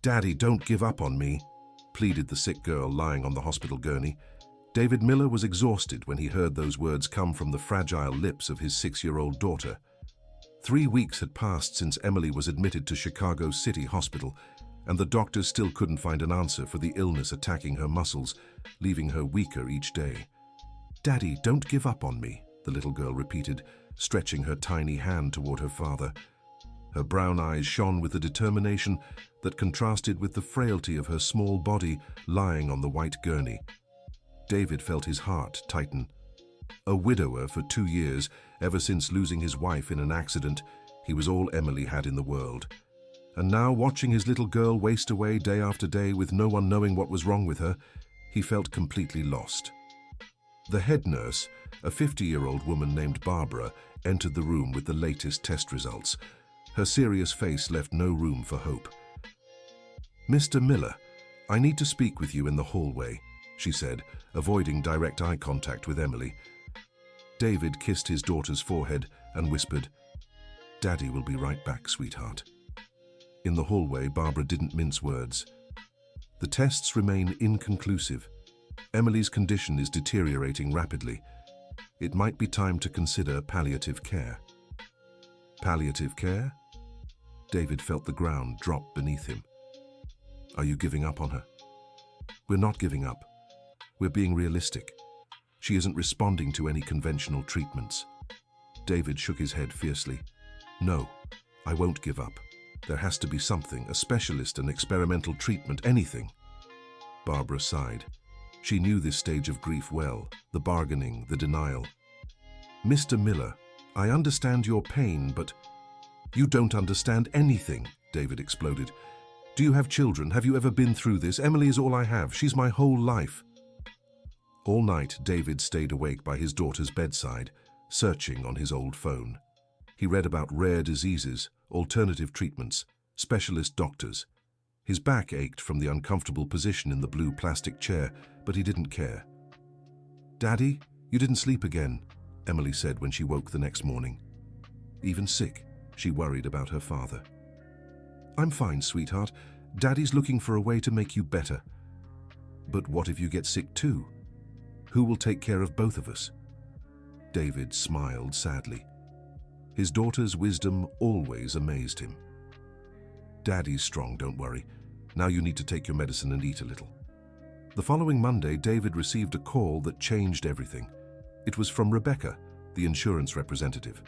"Daddy, don't give up on me," pleaded the sick girl lying on the hospital gurney. David Miller was exhausted when he heard those words come from the fragile lips of his 6-year-old daughter. 3 weeks had passed since Emily was admitted to Chicago City Hospital, and the doctors still couldn't find an answer for the illness attacking her muscles, leaving her weaker each day. "Daddy, don't give up on me," the little girl repeated, stretching her tiny hand toward her father. Her brown eyes shone with a determination that contrasted with the frailty of her small body lying on the white gurney. David felt his heart tighten. A widower for 2 years, ever since losing his wife in an accident, he was all Emily had in the world. And now, watching his little girl waste away day after day with no one knowing what was wrong with her, he felt completely lost. The head nurse, a 50-year-old woman named Barbara, entered the room with the latest test results. Her serious face left no room for hope. "Mr. Miller, I need to speak with you in the hallway," she said, avoiding direct eye contact with Emily. David kissed his daughter's forehead and whispered, "Daddy will be right back, sweetheart." In the hallway, Barbara didn't mince words. "The tests remain inconclusive. Emily's condition is deteriorating rapidly. It might be time to consider palliative care." "Palliative care?" David felt the ground drop beneath him. "Are you giving up on her?" "We're not giving up. We're being realistic. She isn't responding to any conventional treatments." David shook his head fiercely. "No, I won't give up. There has to be something, a specialist, an experimental treatment, anything." Barbara sighed. She knew this stage of grief well, the bargaining, the denial. "Mr. Miller, I understand your pain, but—" "You don't understand anything," David exploded. "Do you have children? Have you ever been through this? Emily is all I have. She's my whole life." All night, David stayed awake by his daughter's bedside, searching on his old phone. He read about rare diseases, alternative treatments, specialist doctors. His back ached from the uncomfortable position in the blue plastic chair, but he didn't care. "Daddy, you didn't sleep again," Emily said when she woke the next morning. Even sick, she worried about her father. "I'm fine, sweetheart. Daddy's looking for a way to make you better." "But what if you get sick too? Who will take care of both of us?" David smiled sadly. His daughter's wisdom always amazed him. "Daddy's strong, don't worry. Now you need to take your medicine and eat a little." The following Monday, David received a call that changed everything. It was from Rebecca, the insurance representative.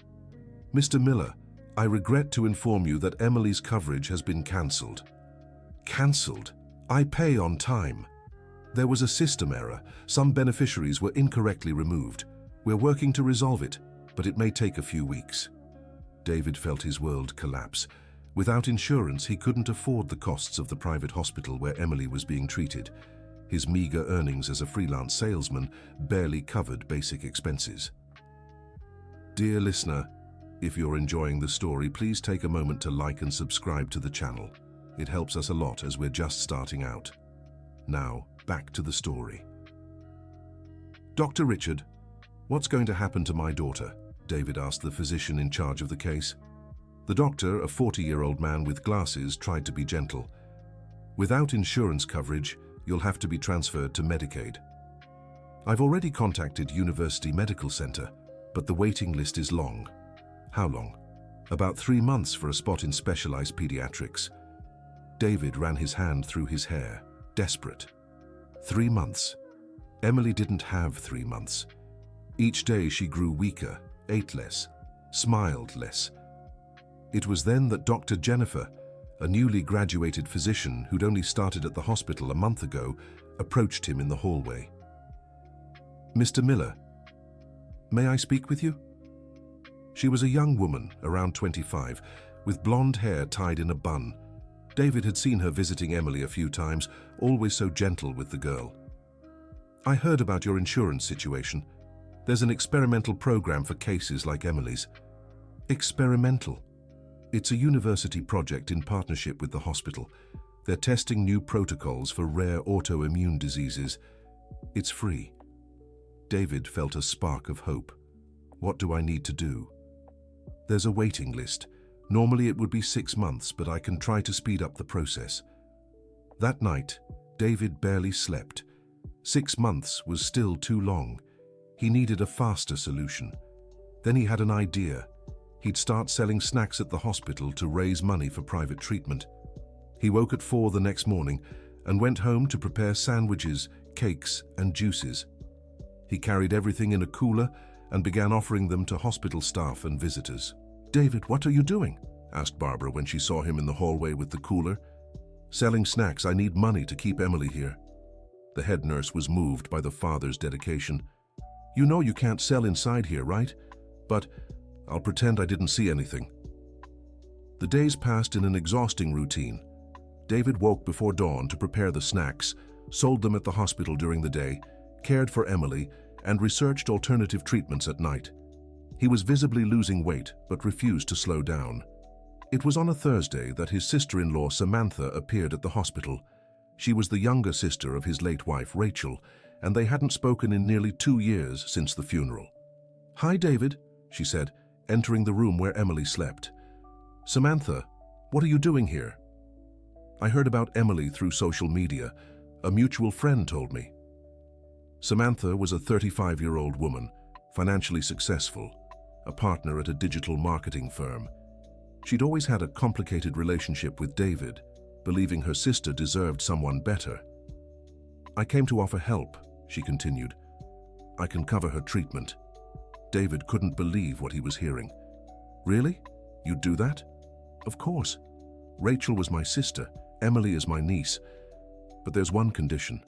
"Mr. Miller, I regret to inform you that Emily's coverage has been cancelled." "Cancelled? I pay on time." "There was a system error. Some beneficiaries were incorrectly removed. We're working to resolve it, but it may take a few weeks." David felt his world collapse. Without insurance, he couldn't afford the costs of the private hospital where Emily was being treated. His meager earnings as a freelance salesman barely covered basic expenses. Dear listener, if you're enjoying the story, please take a moment to like and subscribe to the channel. It helps us a lot as we're just starting out. Now, back to the story. "Dr. Richard, what's going to happen to my daughter?" David asked the physician in charge of the case. The doctor, a 40-year-old man with glasses, tried to be gentle. "Without insurance coverage, you'll have to be transferred to Medicaid. I've already contacted University Medical Center, but the waiting list is long." "How long?" "About 3 months for a spot in specialized pediatrics." David ran his hand through his hair, desperate. 3 months. Emily didn't have 3 months. Each day she grew weaker, ate less, smiled less. It was then that Dr. Jennifer, a newly graduated physician who'd only started at the hospital a month ago, approached him in the hallway. "Mr. Miller, may I speak with you?" She was a young woman, around 25, with blonde hair tied in a bun. David had seen her visiting Emily a few times, always so gentle with the girl. "I heard about your insurance situation. There's an experimental program for cases like Emily's." "Experimental?" "It's a university project in partnership with the hospital. They're testing new protocols for rare autoimmune diseases. It's free." David felt a spark of hope. "What do I need to do?" "There's a waiting list. Normally it would be 6 months, but I can try to speed up the process." That night, David barely slept. 6 months was still too long. He needed a faster solution. Then he had an idea. He'd start selling snacks at the hospital to raise money for private treatment. He woke at 4 the next morning and went home to prepare sandwiches, cakes, and juices. He carried everything in a cooler and began offering them to hospital staff and visitors. "David, what are you doing?" asked Barbara when she saw him in the hallway with the cooler. "Selling snacks. I need money to keep Emily here." The head nurse was moved by the father's dedication. "You know you can't sell inside here, right? But I'll pretend I didn't see anything." The days passed in an exhausting routine. David woke before dawn to prepare the snacks, sold them at the hospital during the day, cared for Emily, and researched alternative treatments at night. He was visibly losing weight, but refused to slow down. It was on a Thursday that his sister-in-law Samantha appeared at the hospital. She was the younger sister of his late wife Rachel, and they hadn't spoken in nearly 2 years since the funeral. "Hi, David," she said, entering the room where Emily slept. "Samantha, what are you doing here?" "I heard about Emily through social media. A mutual friend told me." Samantha was a 35-year-old woman, financially successful, a partner at a digital marketing firm. She'd always had a complicated relationship with David, believing her sister deserved someone better. "I came to offer help," she continued. "I can cover her treatment." David couldn't believe what he was hearing. "Really? You'd do that?" "Of course. Rachel was my sister. Emily is my niece. But there's one condition."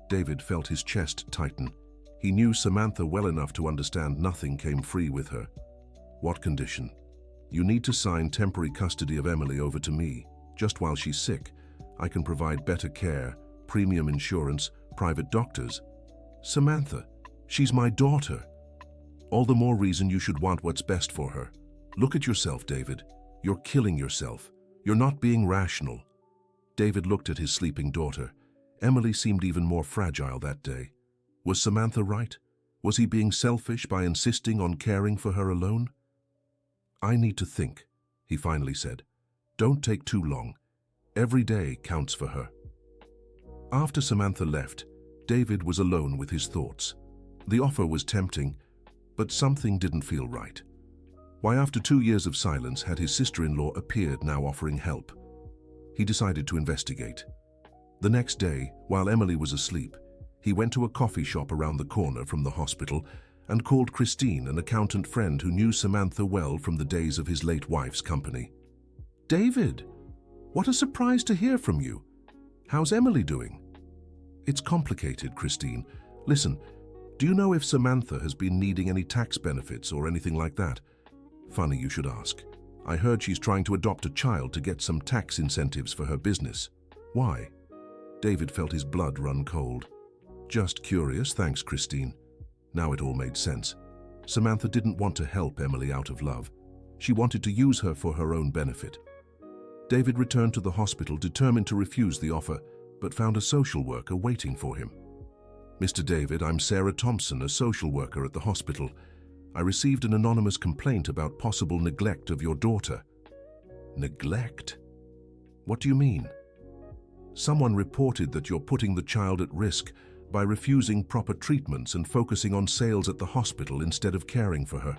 David felt his chest tighten. He knew Samantha well enough to understand nothing came free with her. "What condition?" "You need to sign temporary custody of Emily over to me. Just while she's sick, I can provide better care, premium insurance, private doctors." "Samantha, she's my daughter." "All the more reason you should want what's best for her. Look at yourself, David. You're killing yourself. You're not being rational." David looked at his sleeping daughter. Emily seemed even more fragile that day. Was Samantha right? Was he being selfish by insisting on caring for her alone? "I need to think," he finally said. "Don't take too long. Every day counts for her." After Samantha left, David was alone with his thoughts. The offer was tempting, but something didn't feel right. Why, after 2 years of silence, had his sister-in-law appeared now offering help? He decided to investigate. The next day, while Emily was asleep, he went to a coffee shop around the corner from the hospital and called Christine, an accountant friend who knew Samantha well from the days of his late wife's company. "David, what a surprise to hear from you. How's Emily doing?" "It's complicated, Christine. Listen, do you know if Samantha has been needing any tax benefits or anything like that?" "Funny you should ask. I heard she's trying to adopt a child to get some tax incentives for her business." "Why?" David felt his blood run cold. "Just curious, thanks, Christine." Now it all made sense. Samantha didn't want to help Emily out of love. She wanted to use her for her own benefit. David returned to the hospital determined to refuse the offer, but found a social worker waiting for him. "Mr. David, I'm Sarah Thompson, a social worker at the hospital. I received an anonymous complaint about possible neglect of your daughter." "Neglect? What do you mean?" "Someone reported that you're putting the child at risk by refusing proper treatments and focusing on sales at the hospital instead of caring for her."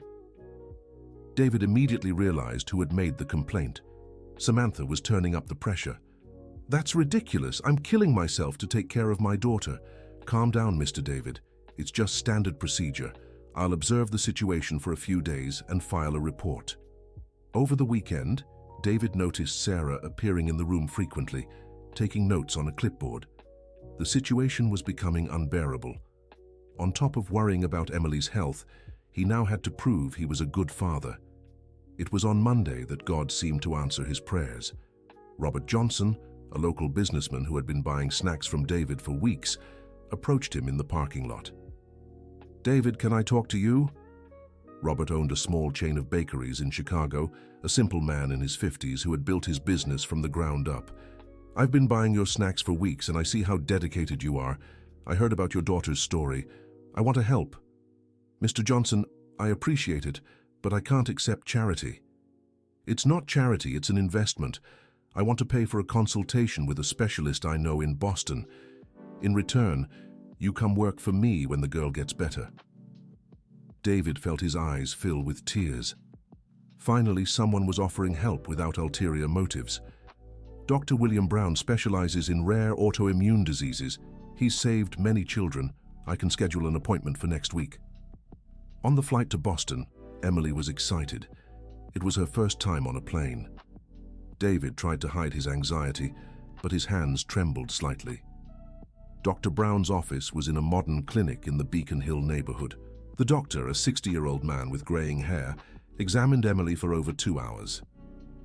David immediately realized who had made the complaint. Samantha was turning up the pressure. "That's ridiculous. I'm killing myself to take care of my daughter." "Calm down, Mr. David. It's just standard procedure. I'll observe the situation for a few days and file a report." Over the weekend, David noticed Sarah appearing in the room frequently, taking notes on a clipboard. The situation was becoming unbearable. On top of worrying about Emily's health, he now had to prove he was a good father. It was on Monday that God seemed to answer his prayers. Robert Johnson, a local businessman who had been buying snacks from David for weeks, approached him in the parking lot. "David, can I talk to you?" Robert owned a small chain of bakeries in Chicago, a simple man in his 50s who had built his business from the ground up. "I've been buying your snacks for weeks and I see how dedicated you are. I heard about your daughter's story. I want to help." "Mr. Johnson, I appreciate it, but I can't accept charity." "It's not charity, it's an investment. I want to pay for a consultation with a specialist I know in Boston. In return, you come work for me when the girl gets better." David felt his eyes fill with tears. Finally, someone was offering help without ulterior motives. Dr. William Brown specializes in rare autoimmune diseases. He's saved many children. I can schedule an appointment for next week. On the flight to Boston, Emily was excited. It was her first time on a plane. David tried to hide his anxiety, but his hands trembled slightly. Dr. Brown's office was in a modern clinic in the Beacon Hill neighborhood. The doctor, a 60-year-old man with graying hair, examined Emily for over 2 hours.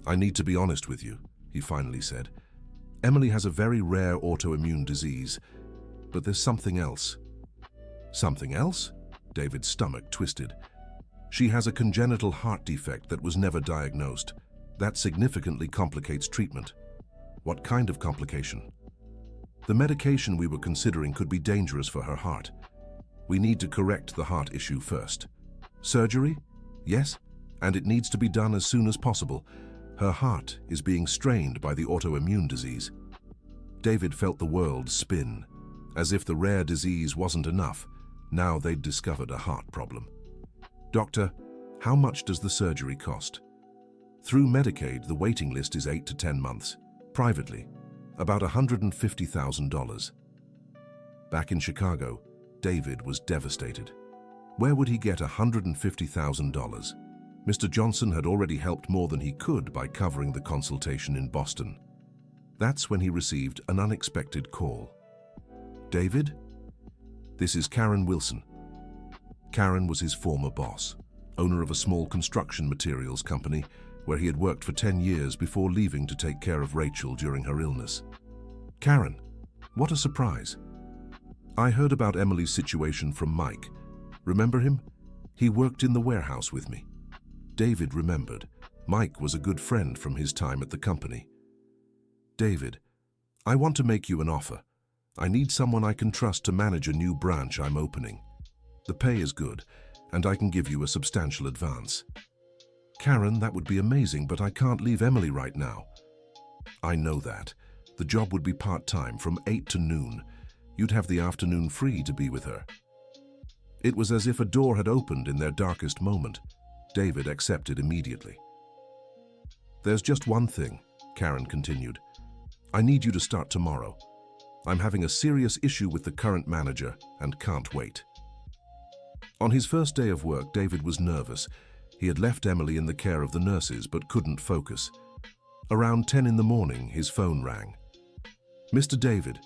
"I need to be honest with you," he finally said. "Emily has a very rare autoimmune disease, but there's something else." "Something else?" David's stomach twisted. "She has a congenital heart defect that was never diagnosed. That significantly complicates treatment." "What kind of complication?" "The medication we were considering could be dangerous for her heart. We need to correct the heart issue first." "Surgery?" "Yes, and it needs to be done as soon as possible. Her heart is being strained by the autoimmune disease." David felt the world spin. As if the rare disease wasn't enough, now they'd discovered a heart problem. "Doctor, how much does the surgery cost?" "Through Medicaid, the waiting list is 8 to 10 months. Privately, about $150,000. Back in Chicago, David was devastated. Where would he get $150,000? Mr. Johnson had already helped more than he could by covering the consultation in Boston. That's when he received an unexpected call. "David? This is Karen Wilson." Karen was his former boss, owner of a small construction materials company where he had worked for 10 years before leaving to take care of Rachel during her illness. "Karen, what a surprise. I heard about Emily's situation from Mike. Remember him? He worked in the warehouse with me." David remembered. Mike was a good friend from his time at the company. "David, I want to make you an offer. I need someone I can trust to manage a new branch I'm opening. The pay is good, and I can give you a substantial advance." "Karen, that would be amazing, but I can't leave Emily right now." "I know that. The job would be part-time from 8 to noon. You'd have the afternoon free to be with her." It was as if a door had opened in their darkest moment. David accepted immediately. "There's just one thing," Karen continued. "I need you to start tomorrow. I'm having a serious issue with the current manager and can't wait." On his first day of work, David was nervous. He had left Emily in the care of the nurses but couldn't focus. Around 10 in the morning, his phone rang. "Mr. David,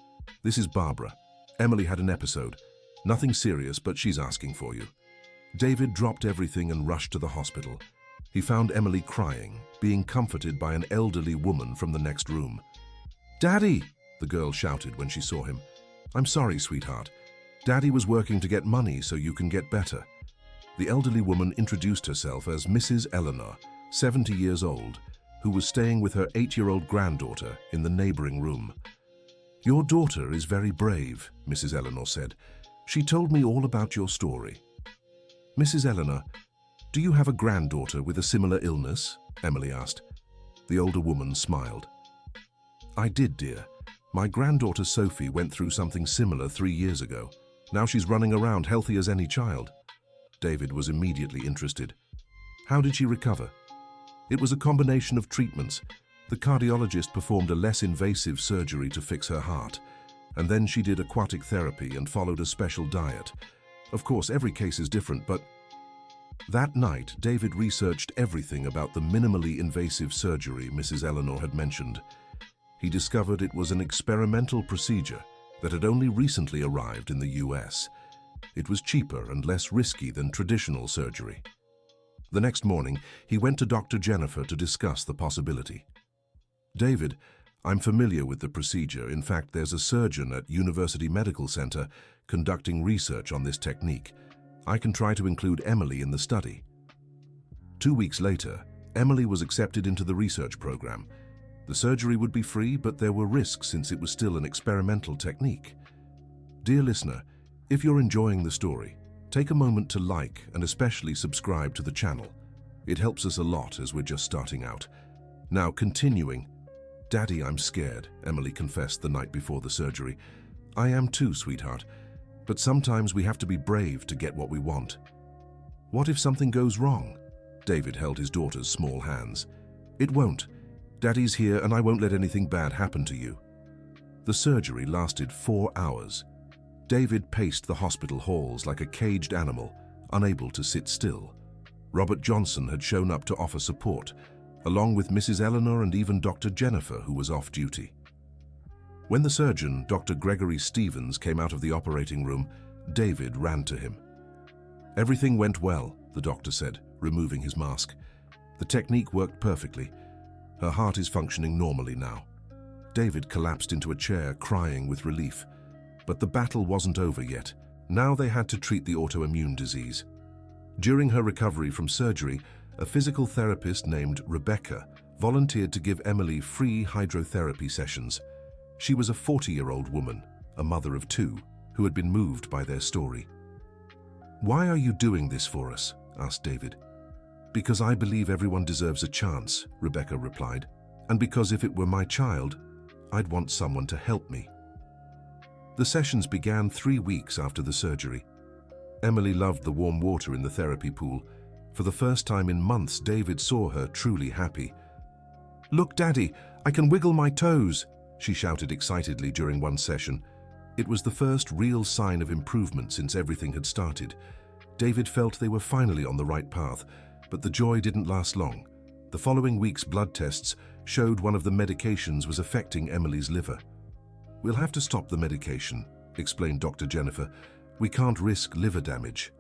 this is Barbara. Emily had an episode. Nothing serious, but she's asking for you." David dropped everything and rushed to the hospital. He found Emily crying, being comforted by an elderly woman from the next room. "Daddy!" the girl shouted when she saw him. "I'm sorry, sweetheart. Daddy was working to get money so you can get better." The elderly woman introduced herself as Mrs. Eleanor, 70 years old, who was staying with her 8-year-old granddaughter in the neighboring room. "Your daughter is very brave," Mrs. Eleanor said. "She told me all about your story." "Mrs. Eleanor, do you have a granddaughter with a similar illness?" Emily asked. The older woman smiled. "I did, dear. My granddaughter Sophie went through something similar 3 years ago. Now she's running around healthy as any child." David was immediately interested. "How did she recover?" "It was a combination of treatments. The cardiologist performed a less invasive surgery to fix her heart, and then she did aquatic therapy and followed a special diet. Of course, every case is different, but..." That night, David researched everything about the minimally invasive surgery Mrs. Eleanor had mentioned. He discovered it was an experimental procedure that had only recently arrived in the US. It was cheaper and less risky than traditional surgery. The next morning, he went to Dr. Jennifer to discuss the possibility. "David, I'm familiar with the procedure. In fact, there's a surgeon at University Medical Center conducting research on this technique. I can try to include Emily in the study." 2 weeks later, Emily was accepted into the research program. The surgery would be free, but there were risks since it was still an experimental technique. Dear listener, if you're enjoying the story, take a moment to like and especially subscribe to the channel. It helps us a lot as we're just starting out. Now, continuing, "Daddy, I'm scared," Emily confessed the night before the surgery. "I am too, sweetheart. But sometimes we have to be brave to get what we want." "What if something goes wrong?" David held his daughter's small hands. "It won't. Daddy's here and I won't let anything bad happen to you." The surgery lasted 4 hours. David paced the hospital halls like a caged animal, unable to sit still. Robert Johnson had shown up to offer support, along with Mrs. Eleanor and even Dr. Jennifer, who was off duty. When the surgeon, Dr. Gregory Stevens, came out of the operating room, David ran to him. "Everything went well," the doctor said, removing his mask. "The technique worked perfectly. Her heart is functioning normally now." David collapsed into a chair, crying with relief. But the battle wasn't over yet. Now they had to treat the autoimmune disease. During her recovery from surgery, a physical therapist named Rebecca volunteered to give Emily free hydrotherapy sessions. She was a 40-year-old woman, a mother of 2, who had been moved by their story. "Why are you doing this for us?" asked David. "Because I believe everyone deserves a chance," Rebecca replied. "And because if it were my child, I'd want someone to help me." The sessions began 3 weeks after the surgery. Emily loved the warm water in the therapy pool. For the first time in months, David saw her truly happy. "Look, Daddy, I can wiggle my toes," she shouted excitedly during one session. It was the first real sign of improvement since everything had started. David felt they were finally on the right path, but the joy didn't last long. The following week's blood tests showed one of the medications was affecting Emily's liver. "We'll have to stop the medication," explained Dr. Jennifer. "We can't risk liver damage."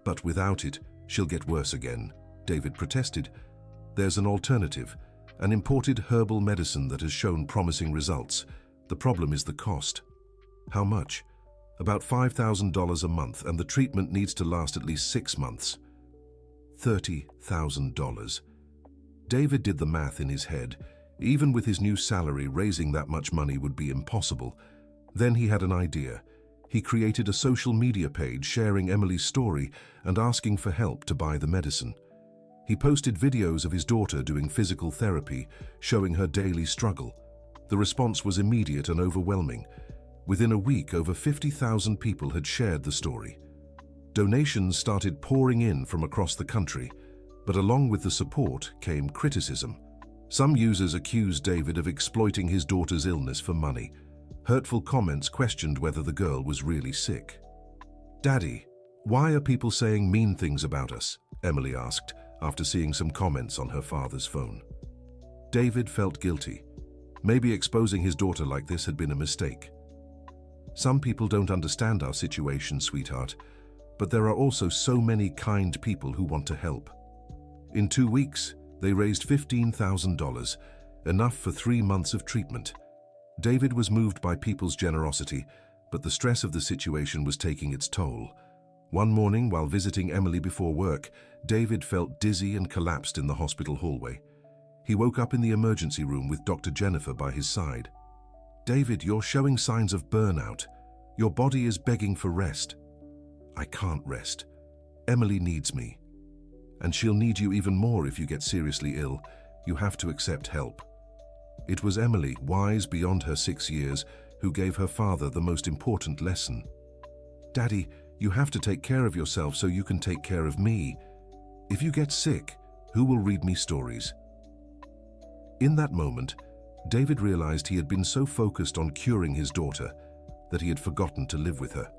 "But without it, she'll get worse again," David protested. "There's an alternative, an imported herbal medicine that has shown promising results. The problem is the cost." "How much?" "About $5,000 a month, and the treatment needs to last at least 6 months. $30,000. David did the math in his head. Even with his new salary, raising that much money would be impossible. Then he had an idea. He created a social media page sharing Emily's story and asking for help to buy the medicine. He posted videos of his daughter doing physical therapy, showing her daily struggle. The response was immediate and overwhelming. Within a week, over 50,000 people had shared the story. Donations started pouring in from across the country, but along with the support came criticism. Some users accused David of exploiting his daughter's illness for money. Hurtful comments questioned whether the girl was really sick. "Daddy, why are people saying mean things about us?" Emily asked, after seeing some comments on her father's phone. David felt guilty. Maybe exposing his daughter like this had been a mistake. "Some people don't understand our situation, sweetheart, but there are also so many kind people who want to help." In 2 weeks, they raised $15,000, enough for 3 months of treatment. David was moved by people's generosity, but the stress of the situation was taking its toll. One morning, while visiting Emily before work, David felt dizzy and collapsed in the hospital hallway. He woke up in the emergency room with Dr. Jennifer by his side. "David, you're showing signs of burnout. Your body is begging for rest." "I can't rest. Emily needs me. And she'll need you even more if you get seriously ill. You have to accept help." It was Emily, wise beyond her 6 years, who gave her father the most important lesson. "Daddy, you have to take care of yourself so you can take care of me. If you get sick, who will read me stories?" In that moment, David realized he had been so focused on curing his daughter that he had forgotten to live with her.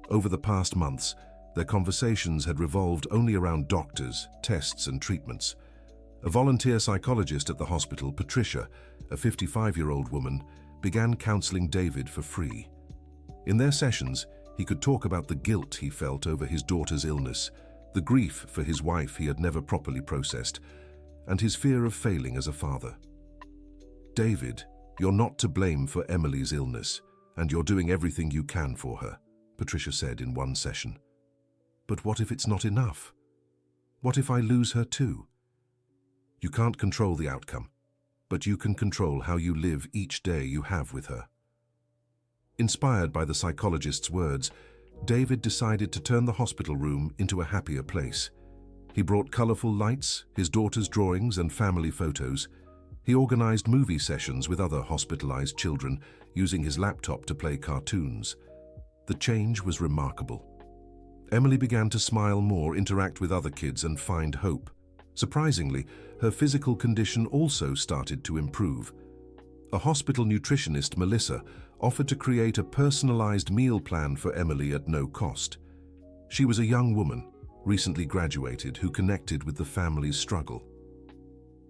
Over the past months, their conversations had revolved only around doctors, tests, and treatments. A volunteer psychologist at the hospital, Patricia, a 55-year-old woman, began counseling David for free. In their sessions, he could talk about the guilt he felt over his daughter's illness, the grief for his wife he had never properly processed, and his fear of failing as a father. "David, you're not to blame for Emily's illness, and you're doing everything you can for her," Patricia said in one session. "But what if it's not enough? What if I lose her too?" "You can't control the outcome, but you can control how you live each day you have with her." Inspired by the psychologist's words, David decided to turn the hospital room into a happier place. He brought colorful lights, his daughter's drawings, and family photos. He organized movie sessions with other hospitalized children, using his laptop to play cartoons. The change was remarkable. Emily began to smile more, interact with other kids, and find hope. Surprisingly, her physical condition also started to improve. A hospital nutritionist, Melissa, offered to create a personalized meal plan for Emily at no cost. She was a young woman, recently graduated, who connected with the family's struggle.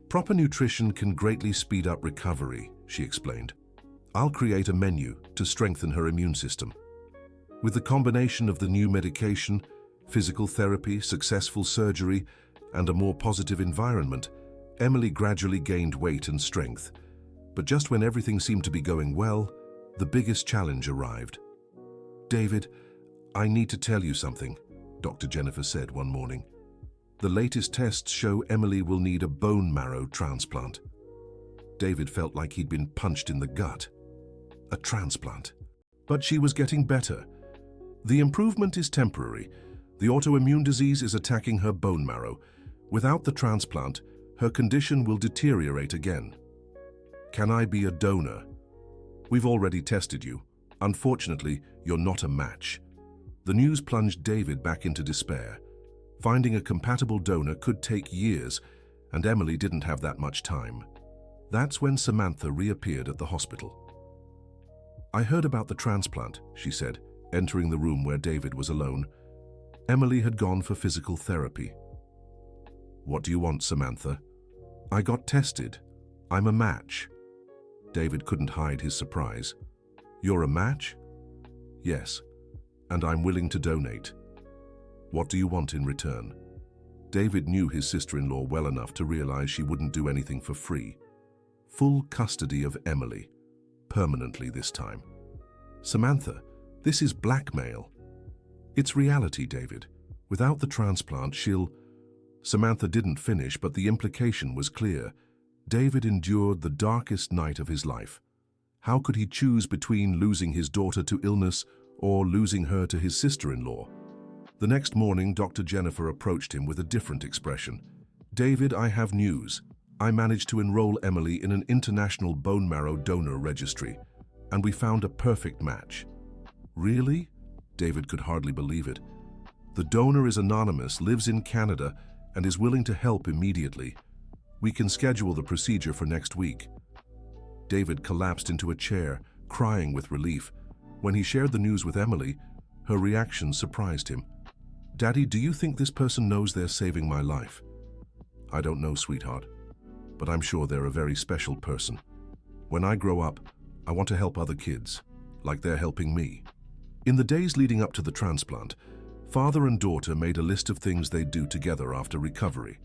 "Proper nutrition can greatly speed up recovery," she explained. "I'll create a menu to strengthen her immune system." With the combination of the new medication, physical therapy, successful surgery, and a more positive environment, Emily gradually gained weight and strength. But just when everything seemed to be going well, the biggest challenge arrived. "David, I need to tell you something," Dr. Jennifer said one morning. "The latest tests show Emily will need a bone marrow transplant." David felt like he'd been punched in the gut. A transplant. But she was getting better. "The improvement is temporary. The autoimmune disease is attacking her bone marrow. Without the transplant, her condition will deteriorate again." "Can I be a donor?" "We've already tested you. Unfortunately, you're not a match." The news plunged David back into despair. Finding a compatible donor could take years, and Emily didn't have that much time. That's when Samantha reappeared at the hospital. "I heard about the transplant," she said, entering the room where David was alone. Emily had gone for physical therapy. "What do you want, Samantha?" "I got tested. I'm a match." David couldn't hide his surprise. "You're a match?" "Yes, and I'm willing to donate." "What do you want in return?" David knew his sister-in-law well enough to realize she wouldn't do anything for free. Full custody of Emily, permanently this time. "Samantha, this is blackmail." "It's reality, David. Without the transplant, she'll—" Samantha didn't finish, but the implication was clear. David endured the darkest night of his life. How could he choose between losing his daughter to illness or losing her to his sister-in-law? The next morning, Dr. Jennifer approached him with a different expression. "David, I have news. I managed to enroll Emily in an international bone marrow donor registry, and we found a perfect match." "Really?" David could hardly believe it. "The donor is anonymous, lives in Canada, and is willing to help immediately. We can schedule the procedure for next week." David collapsed into a chair, crying with relief. When he shared the news with Emily, her reaction surprised him. "Daddy, do you think this person knows they're saving my life?" "I don't know, sweetheart, but I'm sure they're a very special person. When I grow up, I want to help other kids, like they're helping me." In the days leading up to the transplant, father and daughter made a list of things they'd do together after recovery.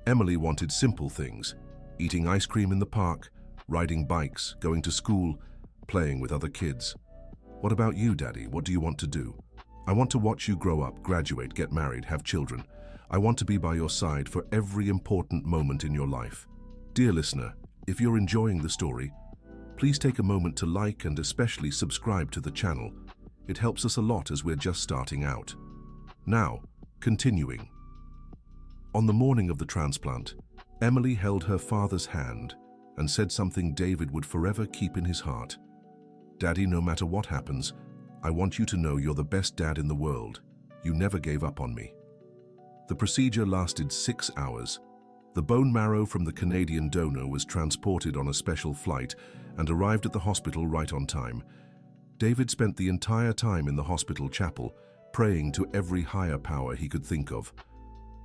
Emily wanted simple things: eating ice cream in the park, riding bikes, going to school, playing with other kids. "What about you, Daddy? What do you want to do?" "I want to watch you grow up, graduate, get married, have children. I want to be by your side for every important moment in your life." Dear listener, if you're enjoying the story, please take a moment to like and especially subscribe to the channel. It helps us a lot as we're just starting out. Now, continuing. On the morning of the transplant, Emily held her father's hand and said something David would forever keep in his heart. "Daddy, no matter what happens, I want you to know you're the best dad in the world. You never gave up on me." The procedure lasted 6 hours. The bone marrow from the Canadian donor was transported on a special flight and arrived at the hospital right on time. David spent the entire time in the hospital chapel, praying to every higher power he could think of.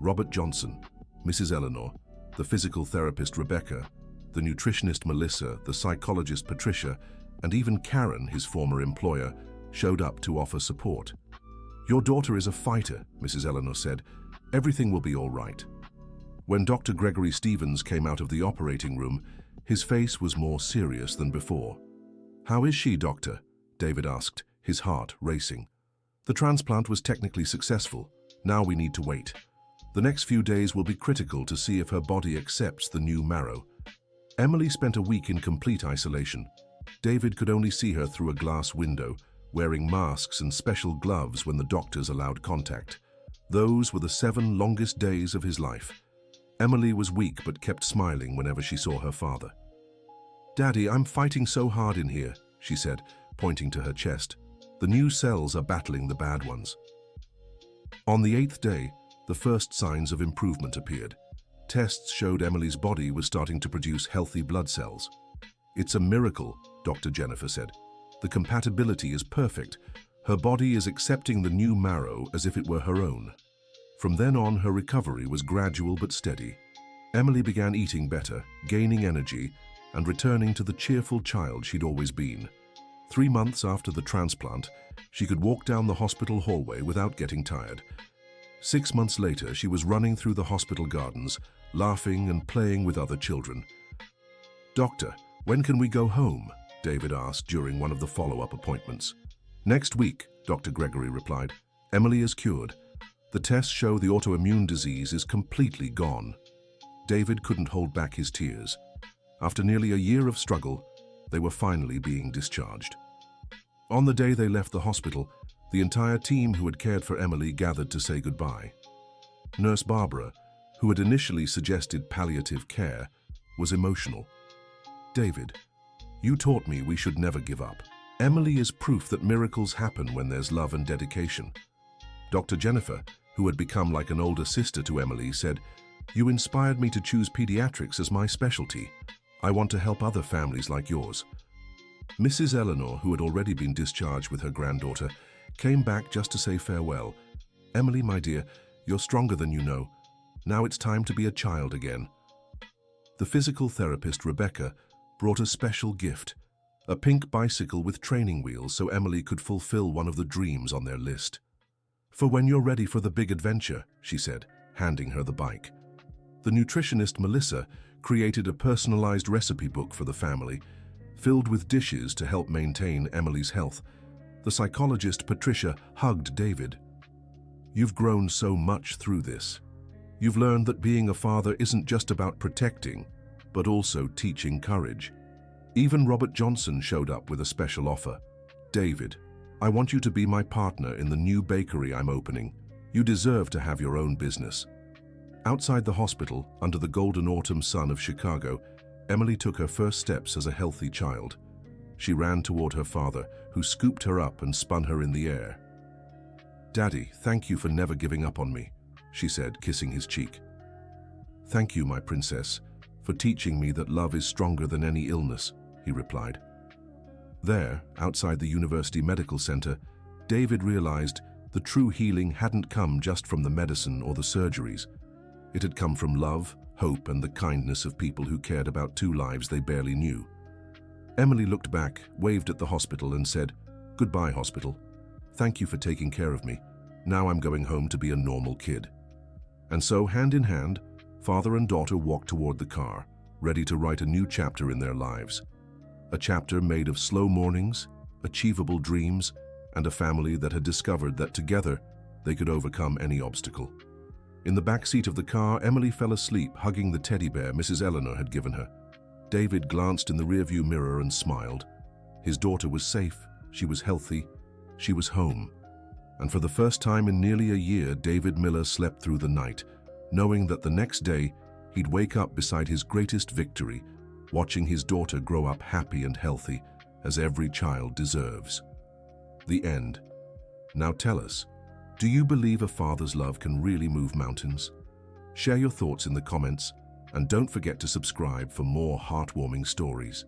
Robert Johnson, Mrs. Eleanor, the physical therapist Rebecca, the nutritionist Melissa, the psychologist Patricia, and even Karen, his former employer, showed up to offer support. "Your daughter is a fighter," Mrs. Eleanor said. "Everything will be all right." When Dr. Gregory Stevens came out of the operating room, his face was more serious than before. "How is she, doctor?" David asked, his heart racing. "The transplant was technically successful. Now we need to wait. The next few days will be critical to see if her body accepts the new marrow." Emily spent a week in complete isolation. David could only see her through a glass window, wearing masks and special gloves when the doctors allowed contact. Those were the 7 longest days of his life. Emily was weak but kept smiling whenever she saw her father. "Daddy, I'm fighting so hard in here," she said, pointing to her chest. "The new cells are battling the bad ones." On the 8th day, the first signs of improvement appeared. Tests showed Emily's body was starting to produce healthy blood cells. "It's a miracle," Dr. Jennifer said. "The compatibility is perfect. Her body is accepting the new marrow as if it were her own." From then on, her recovery was gradual but steady. Emily began eating better, gaining energy, and returning to the cheerful child she'd always been. 3 months after the transplant, she could walk down the hospital hallway without getting tired. 6 months later, she was running through the hospital gardens, laughing and playing with other children. "Doctor, when can we go home?" David asked during one of the follow-up appointments. "Next week," Dr. Gregory replied. "Emily is cured. The tests show the autoimmune disease is completely gone." David couldn't hold back his tears. After nearly a year of struggle, they were finally being discharged. On the day they left the hospital, the entire team who had cared for Emily gathered to say goodbye. Nurse Barbara, who had initially suggested palliative care, was emotional. "David, you taught me we should never give up. Emily is proof that miracles happen when there's love and dedication." Dr. Jennifer, who had become like an older sister to Emily, said, "You inspired me to choose pediatrics as my specialty. I want to help other families like yours." Mrs. Eleanor, who had already been discharged with her granddaughter, came back just to say farewell. "Emily, my dear, you're stronger than you know. Now it's time to be a child again." The physical therapist, Rebecca, brought a special gift, a pink bicycle with training wheels so Emily could fulfill one of the dreams on their list. "For when you're ready for the big adventure," she said, handing her the bike. The nutritionist, Melissa, created a personalized recipe book for the family, filled with dishes to help maintain Emily's health. The psychologist, Patricia, hugged David. "You've grown so much through this. You've learned that being a father isn't just about protecting, but also teaching courage." Even Robert Johnson showed up with a special offer. "David, I want you to be my partner in the new bakery I'm opening. You deserve to have your own business." Outside the hospital, under the golden autumn sun of Chicago, Emily took her first steps as a healthy child. She ran toward her father, who scooped her up and spun her in the air. "Daddy, thank you for never giving up on me," she said, kissing his cheek. "Thank you, my princess, for teaching me that love is stronger than any illness," he replied. There, outside the University Medical Center, David realized the true healing hadn't come just from the medicine or the surgeries. It had come from love, hope, and the kindness of people who cared about 2 lives they barely knew. Emily looked back, waved at the hospital, and said, "Goodbye, hospital. Thank you for taking care of me. Now I'm going home to be a normal kid." And so, hand in hand, father and daughter walked toward the car, ready to write a new chapter in their lives. A chapter made of slow mornings, achievable dreams, and a family that had discovered that together they could overcome any obstacle. In the back seat of the car, Emily fell asleep, hugging the teddy bear Mrs. Eleanor had given her. David glanced in the rearview mirror and smiled. His daughter was safe, she was healthy, she was home. And for the first time in nearly a year, David Miller slept through the night, knowing that the next day he'd wake up beside his greatest victory, watching his daughter grow up happy and healthy, as every child deserves. The end. Now tell us, do you believe a father's love can really move mountains? Share your thoughts in the comments, and don't forget to subscribe for more heartwarming stories.